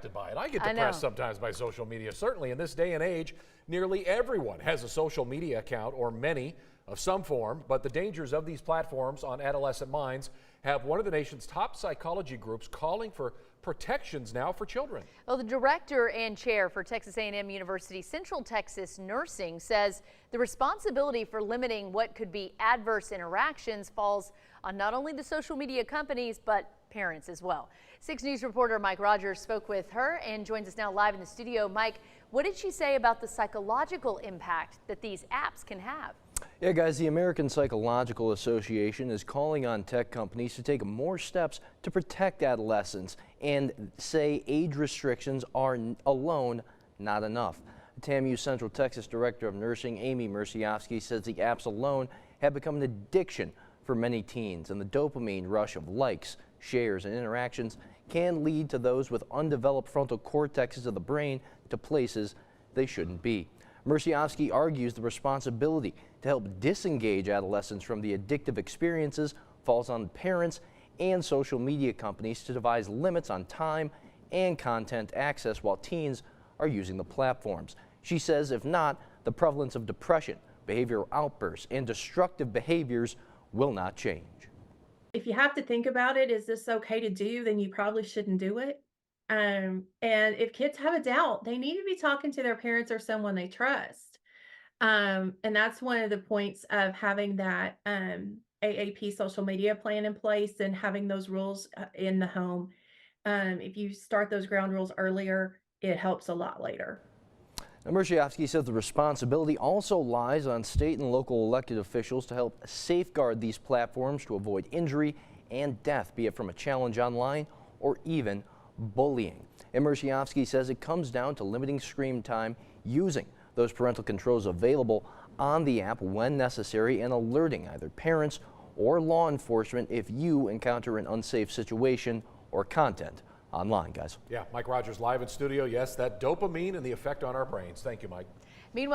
affected by it. I get depressed sometimes by social media. Certainly in this day and age, nearly everyone has a social media account or many of some form, but the dangers of these platforms on adolescent minds have one of the nation's top psychology groups calling for protections now for children. Well, the director and chair for Texas A&M University Central Texas Nursing says the responsibility for limiting what could be adverse interactions falls on not only the social media companies, but parents as well. 6 News reporter Mike Rogers spoke with her and joins us now live in the studio. Mike, what did she say about the psychological impact that these apps can have? Yeah, guys, the American Psychological Association is calling on tech companies to take more steps to protect adolescents and say age restrictions are alone not enough. A&M Central Texas Director of Nursing Amy Murciowski says the apps alone have become an addiction for many teens, and the dopamine rush of likes, shares, and interactions can lead to those with undeveloped frontal cortexes of the brain to places they shouldn't be. Murciowski argues the responsibility to help disengage adolescents from the addictive experiences falls on parents and social media companies to devise limits on time and content access while teens are using the platforms. She says if not, the prevalence of depression, behavioral outbursts, and destructive behaviors will not change. If you have to think about it, is this okay to do, then you probably shouldn't do it. And if kids have a doubt, they need to be talking to their parents or someone they trust. And that's one of the points of having that AAP social media plan in place and having those rules in the home. If you start those ground rules earlier, it helps a lot later. Now, Murciowski says the responsibility also lies on state and local elected officials to help safeguard these platforms to avoid injury and death, be it from a challenge online or even bullying. And Murciowski says it comes down to limiting screen time, using those parental controls available on the app when necessary, and alerting either parents or law enforcement if you encounter an unsafe situation or content online, guys. Yeah, Mike Rogers live in studio. Yes, that dopamine and the effect on our brains. Thank you, Mike. Meanwhile,